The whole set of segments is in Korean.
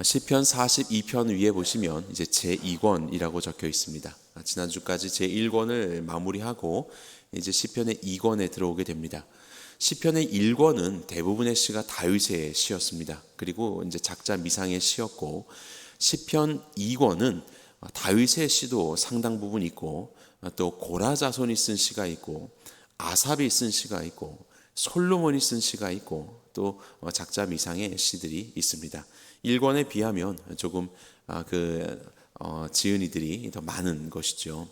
시편 42편 위에 보시면 이제 제2권이라고 적혀 있습니다. 지난주까지 제1권을 마무리하고 이제 시편의 2권에 들어오게 됩니다. 시편의 1권은 대부분의 시가 다윗의 시였습니다. 그리고 이제 작자 미상의 시였고, 시편 2권은 다윗의 시도 상당 부분 있고, 또 고라 자손이 쓴 시가 있고, 아삽이 쓴 시가 있고, 솔로몬이 쓴 시가 있고, 또 작자 미상의 시들이 있습니다. 1권에 비하면 조금 지은이들이 더 많은 것이죠.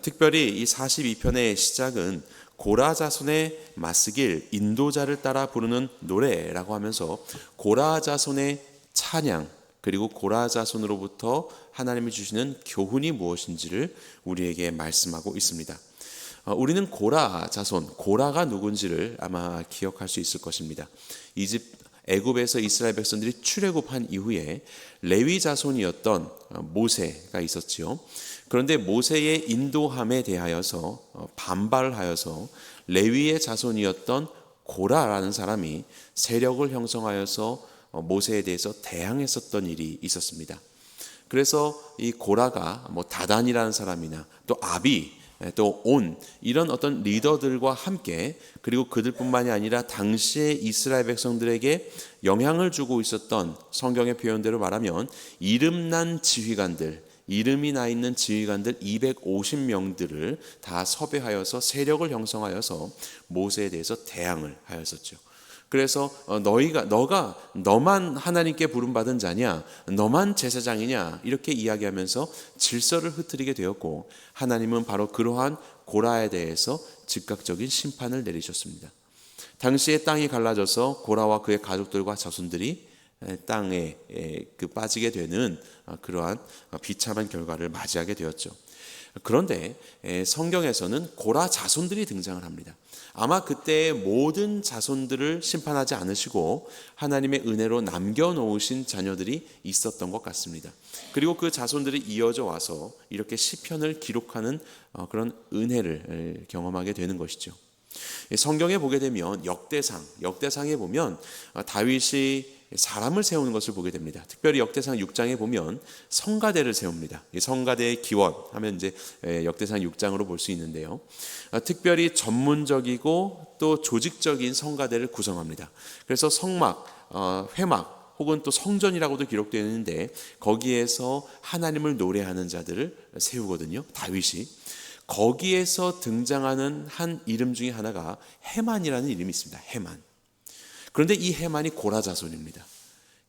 특별히 이 42편의 시작은 고라 자손의 맞쓰길 인도자를 따라 부르는 노래라고 하면서 고라 자손의 찬양, 그리고 고라 자손으로부터 하나님이 주시는 교훈이 무엇인지를 우리에게 말씀하고 있습니다. 우리는 고라 자손, 고라가 누군지를 아마 기억할 수 있을 것입니다. 애굽에서 이스라엘 백성들이 출애굽한 이후에 레위 자손이었던 모세가 있었지요. 그런데 모세의 인도함에 대하여서 반발하여서 레위의 자손이었던 고라라는 사람이 세력을 형성하여서 모세에 대해서 대항했었던 일이 있었습니다. 그래서 이 고라가 다단이라는 사람이나 또 아비, 또 온, 이런 어떤 리더들과 함께, 그리고 그들뿐만이 아니라 당시의 이스라엘 백성들에게 영향을 주고 있었던, 성경의 표현대로 말하면 이름난 지휘관들, 이름이 나 있는 지휘관들 250명들을 다 섭외하여서 세력을 형성하여서 모세에 대해서 대항을 하였었죠. 그래서 너만 하나님께 부름받은 자냐, 너만 제사장이냐, 이렇게 이야기하면서 질서를 흐트리게 되었고, 하나님은 바로 그러한 고라에 대해서 즉각적인 심판을 내리셨습니다. 당시에 땅이 갈라져서 고라와 그의 가족들과 자손들이 땅에 빠지게 되는 그러한 비참한 결과를 맞이하게 되었죠. 그런데 성경에서는 고라 자손들이 등장을 합니다. 아마 그때의 모든 자손들을 심판하지 않으시고 하나님의 은혜로 남겨놓으신 자녀들이 있었던 것 같습니다. 그리고 그 자손들이 이어져 와서 이렇게 시편을 기록하는 그런 은혜를 경험하게 되는 것이죠. 성경에 보게 되면 역대상에 보면 다윗이 사람을 세우는 것을 보게 됩니다. 특별히 역대상 6장에 보면 성가대를 세웁니다. 성가대의 기원 하면 이제 역대상 6장으로 볼 수 있는데요. 특별히 전문적이고 또 조직적인 성가대를 구성합니다. 그래서 성막, 회막 혹은 또 성전이라고도 기록되어 있는데, 거기에서 하나님을 노래하는 자들을 세우거든요. 다윗이. 거기에서 등장하는 한 이름 중에 하나가 헤만이라는 이름이 있습니다. 헤만. 그런데 이 헤만이 고라 자손입니다.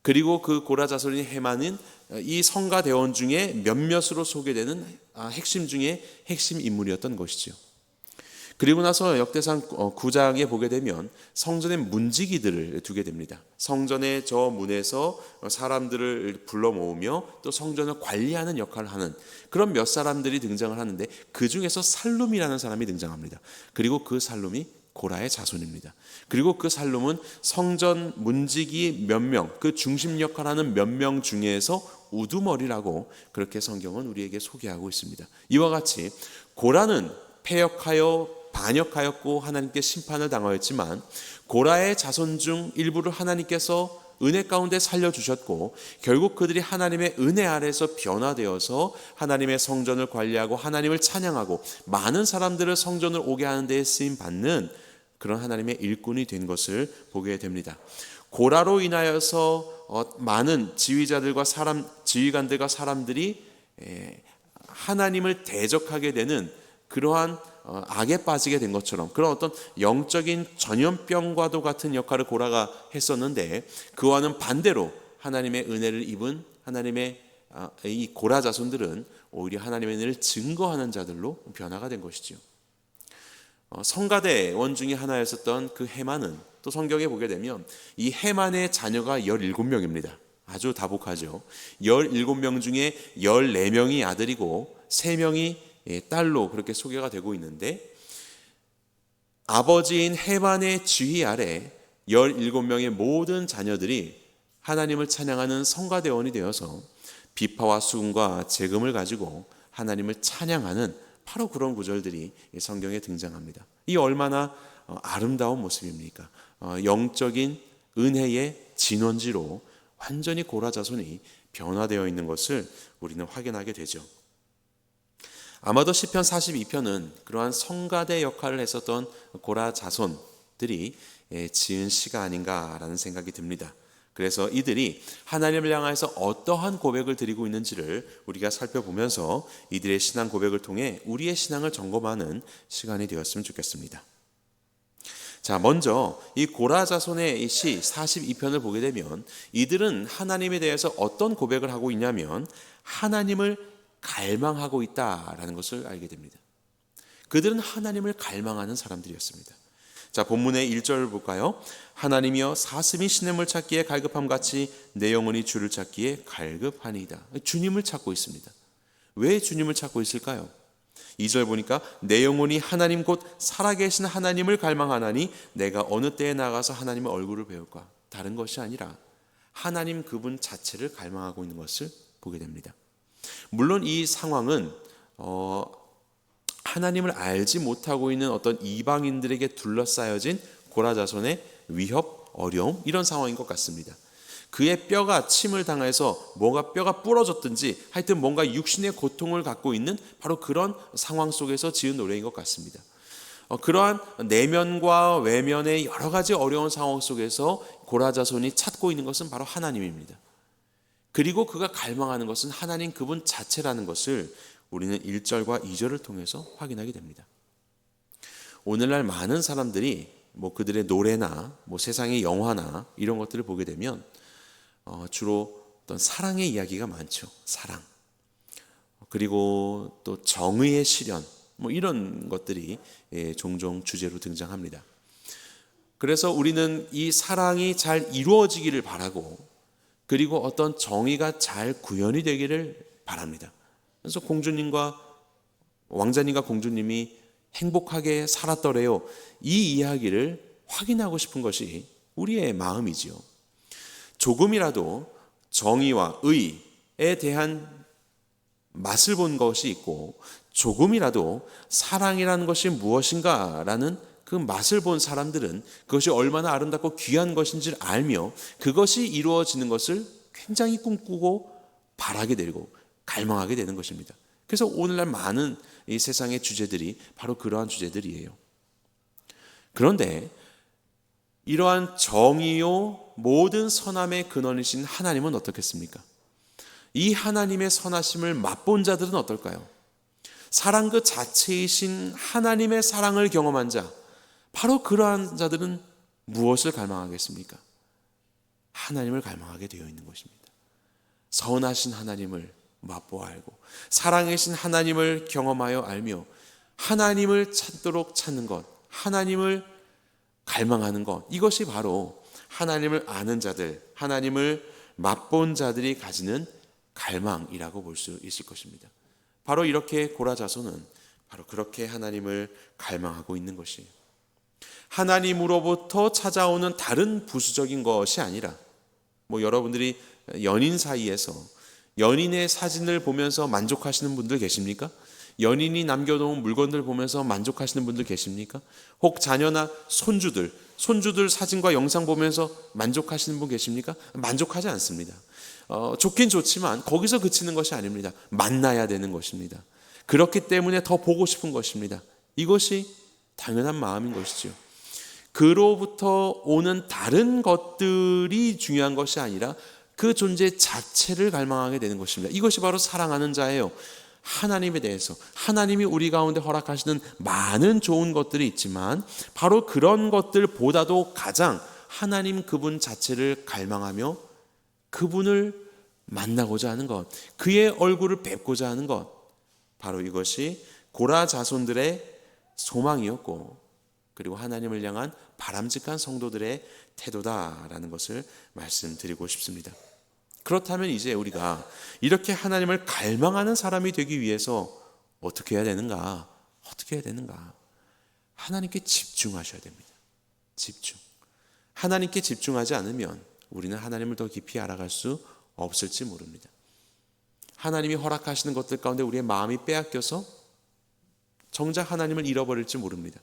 그리고 그 고라 자손인 헤만은 이 성가대원 중에 몇몇으로 소개되는 핵심 중에 핵심 인물이었던 것이죠. 그리고 나서 역대상 9장에 보게 되면 성전의 문지기들을 두게 됩니다. 성전의 저 문에서 사람들을 불러 모으며 또 성전을 관리하는 역할을 하는 그런 몇 사람들이 등장을 하는데, 그 중에서 살룸이라는 사람이 등장합니다. 그리고 그 살룸이 고라의 자손입니다. 그리고 그 살룸은 성전 문지기 몇 명, 그 중심 역할하는 몇 명 중에서 우두머리라고 그렇게 성경은 우리에게 소개하고 있습니다. 이와 같이 고라는 패역하여 반역하였고 하나님께 심판을 당하였지만, 고라의 자손 중 일부를 하나님께서 은혜 가운데 살려주셨고, 결국 그들이 하나님의 은혜 아래서 변화되어서 하나님의 성전을 관리하고 하나님을 찬양하고 많은 사람들을 성전을 오게 하는 데에 쓰임받는 그런 하나님의 일꾼이 된 것을 보게 됩니다. 고라로 인하여서 많은 지휘관들과 사람들이 하나님을 대적하게 되는 그러한 악에 빠지게 된 것처럼, 그런 어떤 영적인 전염병과도 같은 역할을 고라가 했었는데, 그와는 반대로 하나님의 은혜를 입은 하나님의 이 고라 자손들은 오히려 하나님의 은혜를 증거하는 자들로 변화가 된 것이죠. 성가대원 중에 하나였었던 그 헤만은 또 성경에 보게 되면 이 헤만의 자녀가 17명입니다. 아주 다복하죠. 17명 중에 14명이 아들이고 3명이 딸로 그렇게 소개가 되고 있는데, 아버지인 헤만의 지휘 아래 17명의 모든 자녀들이 하나님을 찬양하는 성가대원이 되어서 비파와 수금과 재금을 가지고 하나님을 찬양하는 바로 그런 구절들이 성경에 등장합니다. 이 얼마나 아름다운 모습입니까? 영적인 은혜의 진원지로 완전히 고라 자손이 변화되어 있는 것을 우리는 확인하게 되죠. 아마도 시편 42편은 그러한 성가대 역할을 했었던 고라 자손들이 지은 시가 아닌가라는 생각이 듭니다. 그래서 이들이 하나님을 향해서 어떠한 고백을 드리고 있는지를 우리가 살펴보면서 이들의 신앙 고백을 통해 우리의 신앙을 점검하는 시간이 되었으면 좋겠습니다. 자, 먼저 이 고라 자손의 시 42편을 보게 되면 이들은 하나님에 대해서 어떤 고백을 하고 있냐면 하나님을 갈망하고 있다라는 것을 알게 됩니다. 그들은 하나님을 갈망하는 사람들이었습니다. 자, 본문의 1절 볼까요? 하나님이여 사슴이 시냇물 찾기에 갈급함같이 내 영혼이 주를 찾기에 갈급하니이다. 주님을 찾고 있습니다. 왜 주님을 찾고 있을까요? 2절 보니까 내 영혼이 하나님 곧 살아계신 하나님을 갈망하나니 내가 어느 때에 나가서 하나님의 얼굴을 배울까? 다른 것이 아니라 하나님 그분 자체를 갈망하고 있는 것을 보게 됩니다. 물론 이 상황은 하나님을 알지 못하고 있는 어떤 이방인들에게 둘러싸여진 고라 자손의 위협, 어려움 이런 상황인 것 같습니다. 그의 뼈가 침을 당해서 뭔가 뼈가 부러졌든지 하여튼 뭔가 육신의 고통을 갖고 있는 바로 그런 상황 속에서 지은 노래인 것 같습니다. 그러한 내면과 외면의 여러 가지 어려운 상황 속에서 고라 자손이 찾고 있는 것은 바로 하나님입니다. 그리고 그가 갈망하는 것은 하나님 그분 자체라는 것을 우리는 1절과 2절을 통해서 확인하게 됩니다. 오늘날 많은 사람들이 그들의 노래나 세상의 영화나 이런 것들을 보게 되면 주로 어떤 사랑의 이야기가 많죠. 사랑. 그리고 또 정의의 실현 이런 것들이 종종 주제로 등장합니다. 그래서 우리는 이 사랑이 잘 이루어지기를 바라고 그리고 어떤 정의가 잘 구현이 되기를 바랍니다. 그래서 왕자님과 공주님이 행복하게 살았더래요. 이 이야기를 확인하고 싶은 것이 우리의 마음이지요. 조금이라도 정의와 의에 대한 맛을 본 것이 있고 조금이라도 사랑이라는 것이 무엇인가라는 그 맛을 본 사람들은 그것이 얼마나 아름답고 귀한 것인지를 알며 그것이 이루어지는 것을 굉장히 꿈꾸고 바라게 되고 갈망하게 되는 것입니다. 그래서 오늘날 많은 이 세상의 주제들이 바로 그러한 주제들이에요. 그런데 이러한 정의요 모든 선함의 근원이신 하나님은 어떻겠습니까? 이 하나님의 선하심을 맛본 자들은 어떨까요? 사랑 그 자체이신 하나님의 사랑을 경험한 자, 바로 그러한 자들은 무엇을 갈망하겠습니까? 하나님을 갈망하게 되어 있는 것입니다. 선하신 하나님을 맛보아 알고 사랑이신 하나님을 경험하여 알며 하나님을 찾도록 찾는 것, 하나님을 갈망하는 것, 이것이 바로 하나님을 아는 자들, 하나님을 맛본 자들이 가지는 갈망이라고 볼 수 있을 것입니다. 바로 이렇게 고라 자손은 바로 그렇게 하나님을 갈망하고 있는 것이에요. 하나님으로부터 찾아오는 다른 부수적인 것이 아니라 여러분들이 연인 사이에서 연인의 사진을 보면서 만족하시는 분들 계십니까? 연인이 남겨놓은 물건들 보면서 만족하시는 분들 계십니까? 혹 자녀나 손주들 사진과 영상 보면서 만족하시는 분 계십니까? 만족하지 않습니다. 좋긴 좋지만 거기서 그치는 것이 아닙니다. 만나야 되는 것입니다. 그렇기 때문에 더 보고 싶은 것입니다. 이것이 당연한 마음인 것이죠. 그로부터 오는 다른 것들이 중요한 것이 아니라 그 존재 자체를 갈망하게 되는 것입니다. 이것이 바로 사랑하는 자예요. 하나님에 대해서 하나님이 우리 가운데 허락하시는 많은 좋은 것들이 있지만 바로 그런 것들보다도 가장 하나님 그분 자체를 갈망하며 그분을 만나고자 하는 것, 그의 얼굴을 뵙고자 하는 것, 바로 이것이 고라 자손들의 소망이었고 그리고 하나님을 향한 바람직한 성도들의 태도다라는 것을 말씀드리고 싶습니다. 그렇다면 이제 우리가 이렇게 하나님을 갈망하는 사람이 되기 위해서 어떻게 해야 되는가? 하나님께 집중하셔야 됩니다. 집중. 하나님께 집중하지 않으면 우리는 하나님을 더 깊이 알아갈 수 없을지 모릅니다. 하나님이 허락하시는 것들 가운데 우리의 마음이 빼앗겨서 정작 하나님을 잃어버릴지 모릅니다.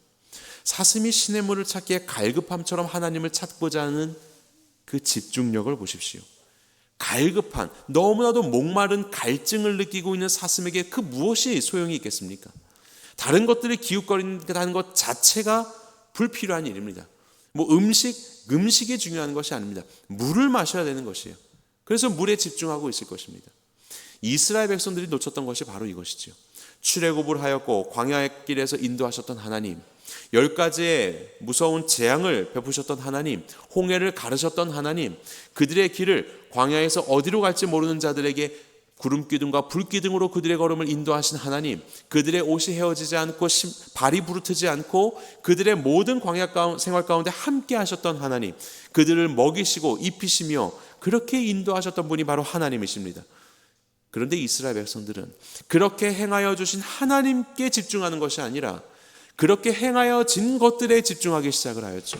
사슴이 시냇물을 찾기에 갈급함처럼 하나님을 찾고자 하는 그 집중력을 보십시오. 갈급한, 너무나도 목마른 갈증을 느끼고 있는 사슴에게 그 무엇이 소용이 있겠습니까? 다른 것들이 기웃거린다는 것 자체가 불필요한 일입니다. 음식이 중요한 것이 아닙니다. 물을 마셔야 되는 것이에요. 그래서 물에 집중하고 있을 것입니다. 이스라엘 백성들이 놓쳤던 것이 바로 이것이지요. 출애굽을 하였고 광야의 길에서 인도하셨던 하나님, 10가지의 무서운 재앙을 베푸셨던 하나님, 홍해를 가르셨던 하나님, 그들의 길을 광야에서 어디로 갈지 모르는 자들에게 구름기둥과 불기둥으로 그들의 걸음을 인도하신 하나님, 그들의 옷이 헤어지지 않고 발이 부르트지 않고 그들의 모든 광야 생활 가운데 함께 하셨던 하나님, 그들을 먹이시고 입히시며 그렇게 인도하셨던 분이 바로 하나님이십니다. 그런데 이스라엘 백성들은 그렇게 행하여 주신 하나님께 집중하는 것이 아니라 그렇게 행하여진 것들에 집중하기 시작을 하였죠.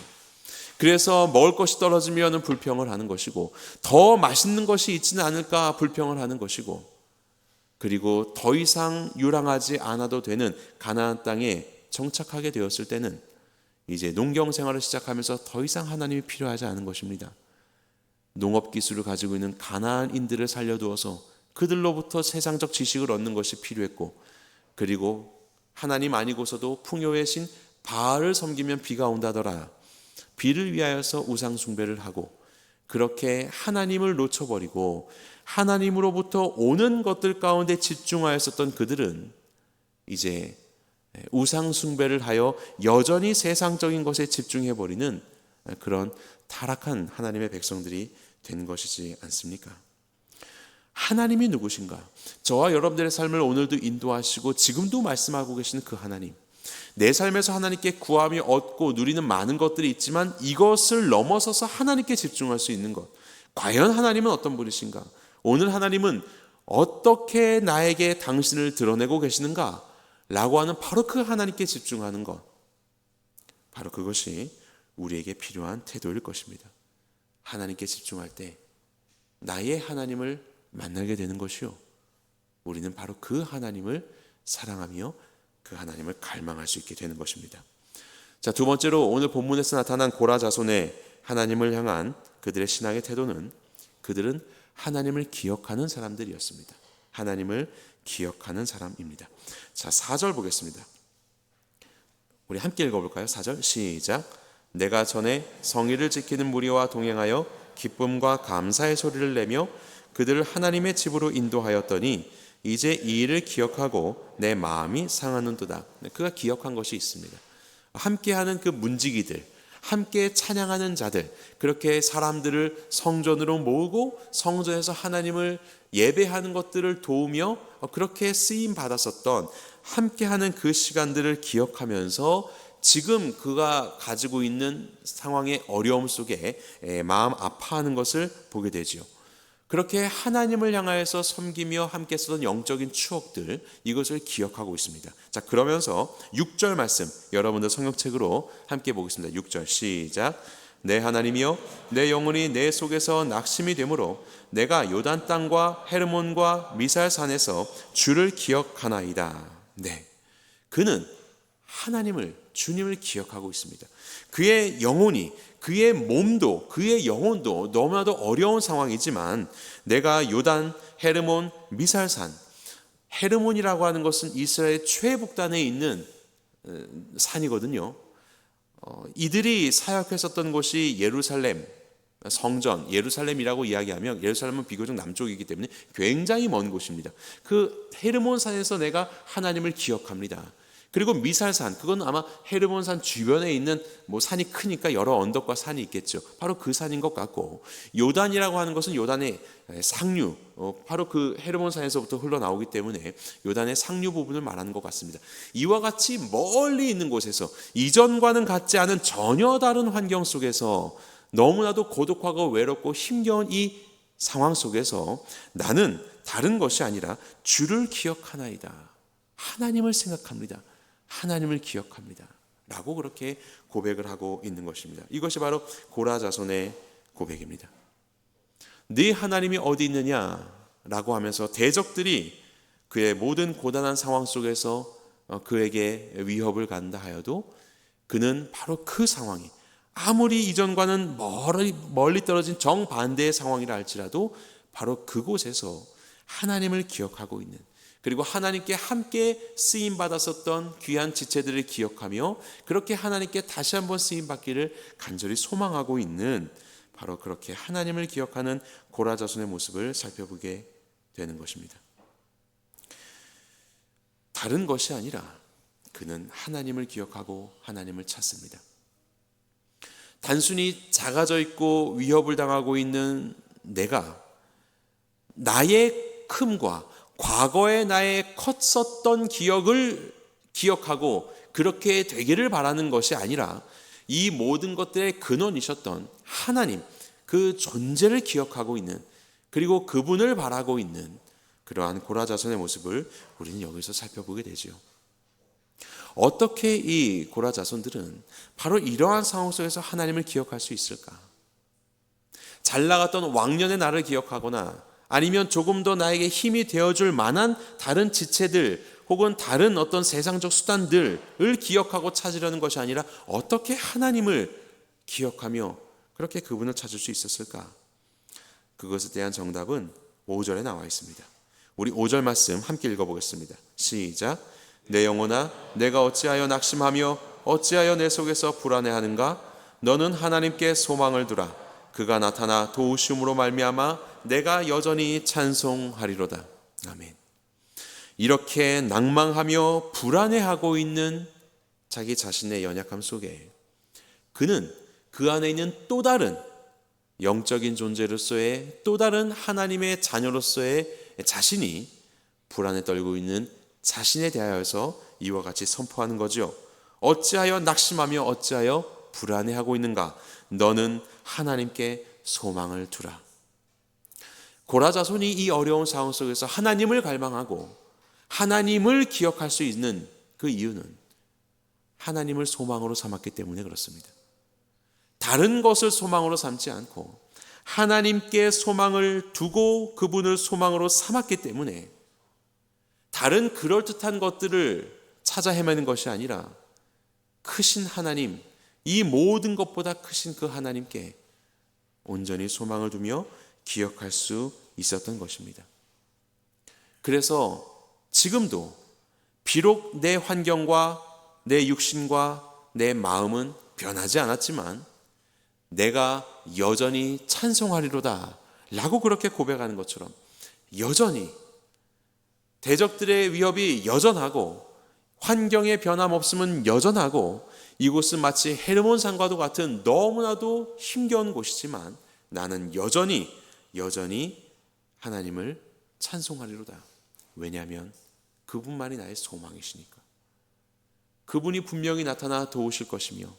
그래서 먹을 것이 떨어지면 불평을 하는 것이고, 더 맛있는 것이 있지는 않을까 불평을 하는 것이고, 그리고 더 이상 유랑하지 않아도 되는 가나안 땅에 정착하게 되었을 때는 이제 농경 생활을 시작하면서 더 이상 하나님이 필요하지 않은 것입니다. 농업 기술을 가지고 있는 가나안인들을 살려두어서 그들로부터 세상적 지식을 얻는 것이 필요했고, 그리고 하나님 아니고서도 풍요의 신 바알을 섬기면 비가 온다더라, 비를 위하여서 우상 숭배를 하고, 그렇게 하나님을 놓쳐버리고 하나님으로부터 오는 것들 가운데 집중하였었던 그들은 이제 우상 숭배를 하여 여전히 세상적인 것에 집중해버리는 그런 타락한 하나님의 백성들이 된 것이지 않습니까? 하나님이 누구신가? 저와 여러분들의 삶을 오늘도 인도하시고 지금도 말씀하고 계시는 그 하나님, 내 삶에서 하나님께 구함이 얻고 누리는 많은 것들이 있지만 이것을 넘어서서 하나님께 집중할 수 있는 것, 과연 하나님은 어떤 분이신가? 오늘 하나님은 어떻게 나에게 당신을 드러내고 계시는가? 라고 하는 바로 그 하나님께 집중하는 것, 바로 그것이 우리에게 필요한 태도일 것입니다. 하나님께 집중할 때 나의 하나님을 만나게 되는 것이요, 우리는 바로 그 하나님을 사랑하며 그 하나님을 갈망할 수 있게 되는 것입니다. 자, 두 번째로 오늘 본문에서 나타난 고라 자손의 하나님을 향한 그들의 신앙의 태도는, 그들은 하나님을 기억하는 사람들이었습니다. 하나님을 기억하는 사람입니다. 자, 4절 보겠습니다. 우리 함께 읽어볼까요? 4절 시작. 내가 전에 성의를 지키는 무리와 동행하여 기쁨과 감사의 소리를 내며 그들을 하나님의 집으로 인도하였더니 이제 이 일을 기억하고 내 마음이 상하는도다. 그가 기억한 것이 있습니다. 함께하는 그 문지기들, 함께 찬양하는 자들, 그렇게 사람들을 성전으로 모으고 성전에서 하나님을 예배하는 것들을 도우며 그렇게 쓰임 받았었던 함께하는 그 시간들을 기억하면서 지금 그가 가지고 있는 상황의 어려움 속에 마음 아파하는 것을 보게 되지요. 그렇게 하나님을 향하여서 섬기며 함께 쓰던 영적인 추억들, 이것을 기억하고 있습니다. 자, 그러면서 6절 말씀 여러분들 성경책으로 함께 보겠습니다. 6절 시작. 내 하나님이여, 내 영혼이 내 속에서 낙심이 되므로 내가 요단 땅과 헤르몬과 미살산에서 주를 기억하나이다. 네, 그는 하나님을, 주님을 기억하고 있습니다. 그의 영혼이, 그의 몸도, 그의 영혼도 너무나도 어려운 상황이지만 내가 요단, 헤르몬, 미살산, 헤르몬이라고 하는 것은 이스라엘 최북단에 있는 산이거든요. 이들이 사역했었던 곳이 예루살렘, 성전, 예루살렘이라고 이야기하면 예루살렘은 비교적 남쪽이기 때문에 굉장히 먼 곳입니다. 그 헤르몬산에서 내가 하나님을 기억합니다. 그리고 미살산, 그건 아마 헤르몬산 주변에 있는 산이 크니까 여러 언덕과 산이 있겠죠. 바로 그 산인 것 같고, 요단이라고 하는 것은 요단의 상류, 바로 그 헤르몬산에서부터 흘러나오기 때문에 요단의 상류 부분을 말하는 것 같습니다. 이와 같이 멀리 있는 곳에서 이전과는 같지 않은 전혀 다른 환경 속에서 너무나도 고독하고 외롭고 힘겨운 이 상황 속에서 나는 다른 것이 아니라 주를 기억하나이다. 하나님을 생각합니다. 하나님을 기억합니다. 라고 그렇게 고백을 하고 있는 것입니다. 이것이 바로 고라 자손의 고백입니다. 네 하나님이 어디 있느냐라고 하면서 대적들이 그의 모든 고단한 상황 속에서 그에게 위협을 간다 하여도 그는 바로 그 상황이 아무리 이전과는 멀리 떨어진 정반대의 상황이라 할지라도 바로 그곳에서 하나님을 기억하고 있는, 그리고 하나님께 함께 쓰임 받았었던 귀한 지체들을 기억하며 그렇게 하나님께 다시 한번 쓰임 받기를 간절히 소망하고 있는, 바로 그렇게 하나님을 기억하는 고라 자손의 모습을 살펴보게 되는 것입니다. 다른 것이 아니라 그는 하나님을 기억하고 하나님을 찾습니다. 단순히 작아져 있고 위협을 당하고 있는 내가 나의 큼과 과거의 나의 컸었던 기억을 기억하고 그렇게 되기를 바라는 것이 아니라 이 모든 것들의 근원이셨던 하나님, 그 존재를 기억하고 있는, 그리고 그분을 바라고 있는 그러한 고라 자손의 모습을 우리는 여기서 살펴보게 되죠. 어떻게 이 고라 자손들은 바로 이러한 상황 속에서 하나님을 기억할 수 있을까? 잘 나갔던 왕년의 나를 기억하거나 아니면 조금 더 나에게 힘이 되어줄 만한 다른 지체들 혹은 다른 어떤 세상적 수단들을 기억하고 찾으려는 것이 아니라 어떻게 하나님을 기억하며 그렇게 그분을 찾을 수 있었을까? 그것에 대한 정답은 5절에 나와 있습니다. 우리 5절 말씀 함께 읽어보겠습니다. 시작. 내 영혼아, 내가 어찌하여 낙심하며 어찌하여 내 속에서 불안해하는가? 너는 하나님께 소망을 두라. 그가 나타나 도우심으로 말미암아 내가 여전히 찬송하리로다. 아멘. 이렇게 낭망하며 불안해하고 있는 자기 자신의 연약함 속에 그는 그 안에 있는 또 다른 영적인 존재로서의 또 다른 하나님의 자녀로서의 자신이 불안에 떨고 있는 자신에 대하여서 이와 같이 선포하는 거죠. 어찌하여 낙심하며 어찌하여 불안해하고 있는가? 너는 하나님께 소망을 두라. 고라 자손이 이 어려운 상황 속에서 하나님을 갈망하고 하나님을 기억할 수 있는 그 이유는 하나님을 소망으로 삼았기 때문에 그렇습니다. 다른 것을 소망으로 삼지 않고 하나님께 소망을 두고 그분을 소망으로 삼았기 때문에 다른 그럴듯한 것들을 찾아 헤매는 것이 아니라 크신 하나님, 이 모든 것보다 크신 그 하나님께 온전히 소망을 두며 기억할 수 있었던 것입니다. 그래서 지금도 비록 내 환경과 내 육신과 내 마음은 변하지 않았지만 내가 여전히 찬송하리로다 라고 그렇게 고백하는 것처럼 여전히 대적들의 위협이 여전하고 환경의 변함없음은 여전하고 이곳은 마치 헤르몬 산과도 같은 너무나도 힘겨운 곳이지만 나는 여전히 하나님을 찬송하리로다. 왜냐하면 그분만이 나의 소망이시니까. 그분이 분명히 나타나 도우실 것이며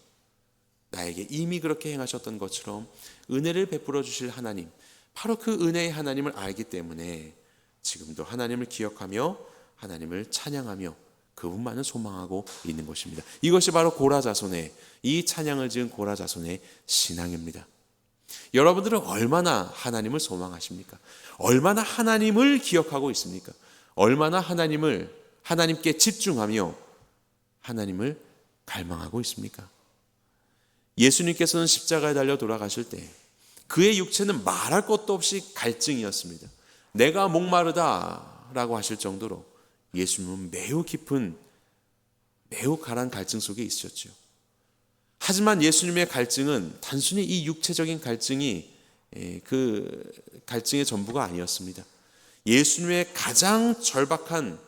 나에게 이미 그렇게 행하셨던 것처럼 은혜를 베풀어 주실 하나님, 바로 그 은혜의 하나님을 알기 때문에 지금도 하나님을 기억하며 하나님을 찬양하며 그분만을 소망하고 있는 것입니다. 이것이 바로 고라 자손의, 이 찬양을 지은 고라 자손의 신앙입니다. 여러분들은 얼마나 하나님을 소망하십니까? 얼마나 하나님을 기억하고 있습니까? 얼마나 하나님께 집중하며 하나님을 갈망하고 있습니까? 예수님께서는 십자가에 달려 돌아가실 때 그의 육체는 말할 것도 없이 갈증이었습니다. 내가 목마르다라고 하실 정도로 예수님은 매우 깊은, 매우 강한 갈증 속에 있으셨죠. 하지만 예수님의 갈증은 단순히 이 육체적인 갈증이 그 갈증의 전부가 아니었습니다. 예수님의 가장 절박한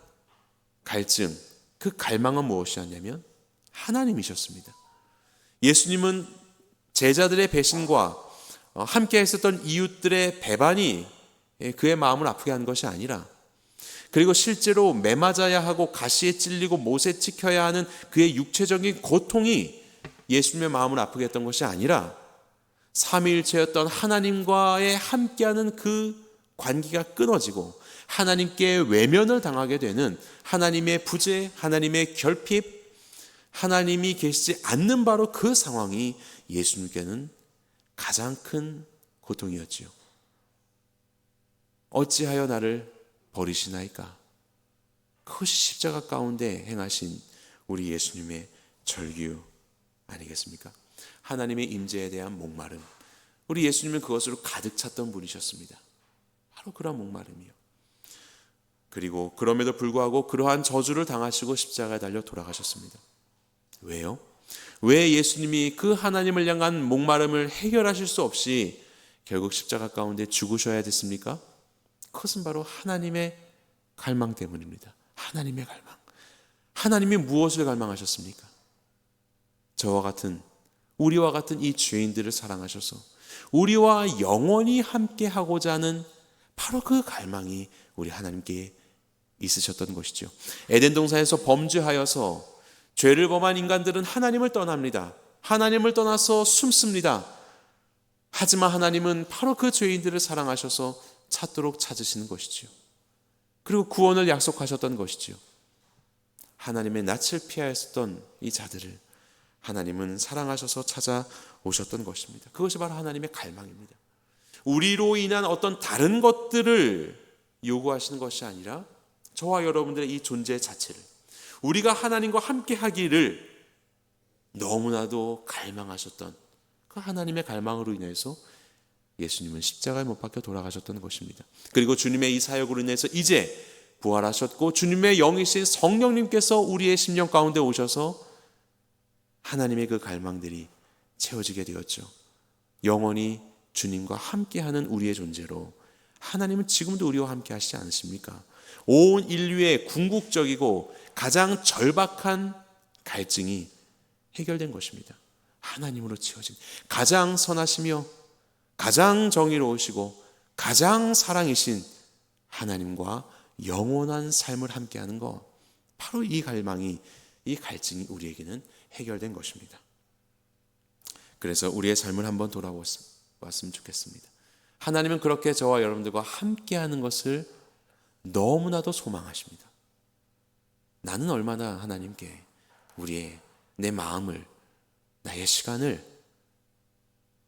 갈증, 그 갈망은 무엇이었냐면 하나님이셨습니다. 예수님은 제자들의 배신과 함께 했었던 이웃들의 배반이 그의 마음을 아프게 한 것이 아니라, 그리고 실제로 매맞아야 하고 가시에 찔리고 못에 찍혀야 하는 그의 육체적인 고통이 예수님의 마음을 아프게 했던 것이 아니라 삼위일체였던 하나님과의 함께하는 그 관계가 끊어지고 하나님께 외면을 당하게 되는 하나님의 부재, 하나님의 결핍, 하나님이 계시지 않는 바로 그 상황이 예수님께는 가장 큰 고통이었지요. 어찌하여 나를 버리시나이까? 그것이 십자가 가운데 행하신 우리 예수님의 절규 아니겠습니까? 하나님의 임재에 대한 목마름, 우리 예수님은 그것으로 가득 찼던 분이셨습니다. 바로 그러한 목마름이요. 그리고 그럼에도 불구하고 그러한 저주를 당하시고 십자가에 달려 돌아가셨습니다. 왜요? 왜 예수님이 그 하나님을 향한 목마름을 해결하실 수 없이 결국 십자가 가운데 죽으셔야 됐습니까? 그것은 바로 하나님의 갈망 때문입니다. 하나님의 갈망. 하나님이 무엇을 갈망하셨습니까? 우리와 같은 이 죄인들을 사랑하셔서 우리와 영원히 함께 하고자 하는 바로 그 갈망이 우리 하나님께 있으셨던 것이죠. 에덴 동산에서 범죄하여서 죄를 범한 인간들은 하나님을 떠납니다. 하나님을 떠나서 숨습니다. 하지만 하나님은 바로 그 죄인들을 사랑하셔서 찾도록 찾으시는 것이지요. 그리고 구원을 약속하셨던 것이지요. 하나님의 낯을 피하였던 이 자들을 하나님은 사랑하셔서 찾아오셨던 것입니다. 그것이 바로 하나님의 갈망입니다. 우리로 인한 어떤 다른 것들을 요구하시는 것이 아니라 저와 여러분들의 이 존재 자체를, 우리가 하나님과 함께 하기를 너무나도 갈망하셨던 그 하나님의 갈망으로 인해서 예수님은 십자가에 못 박혀 돌아가셨던 것입니다. 그리고 주님의 이 사역으로 인해서 이제 부활하셨고 주님의 영이신 성령님께서 우리의 심령 가운데 오셔서 하나님의 그 갈망들이 채워지게 되었죠. 영원히 주님과 함께하는 우리의 존재로 하나님은 지금도 우리와 함께 하시지 않으십니까? 온 인류의 궁극적이고 가장 절박한 갈증이 해결된 것입니다. 하나님으로 채워진 가장 선하시며 가장 정의로우시고 가장 사랑이신 하나님과 영원한 삶을 함께하는 것, 바로 이 갈망이, 이 갈증이 우리에게는 해결된 것입니다. 그래서 우리의 삶을 한번 돌아봤으면 좋겠습니다. 하나님은 그렇게 저와 여러분들과 함께하는 것을 너무나도 소망하십니다. 나는 얼마나 하나님께 내 마음을, 나의 시간을,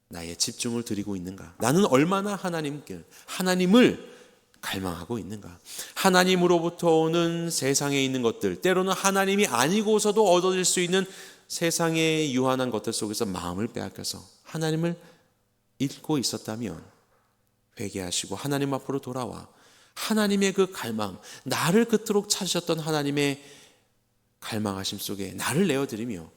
나의 집중을 드리고 있는가? 나는 얼마나 하나님을 갈망하고 있는가? 하나님으로부터 오는 세상에 있는 것들, 때로는 하나님이 아니고서도 얻어질 수 있는 세상의 유한한 것들 속에서 마음을 빼앗겨서 하나님을 잊고 있었다면 회개하시고 하나님 앞으로 돌아와 하나님의 그 갈망, 나를 그토록 찾으셨던 하나님의 갈망하심 속에 나를 내어드리며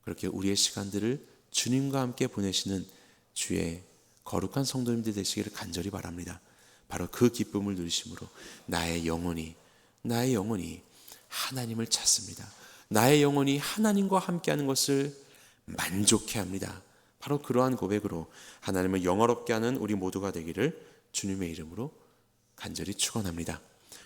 그렇게 우리의 시간들을 주님과 함께 보내시는 주의 거룩한 성도님들 되시기를 간절히 바랍니다. 바로 그 기쁨을 누리심으로 나의 영혼이 하나님을 찾습니다. 나의 영혼이 하나님과 함께하는 것을 만족해 합니다. 바로 그러한 고백으로 하나님을 영화롭게 하는 우리 모두가 되기를 주님의 이름으로 간절히 축원합니다.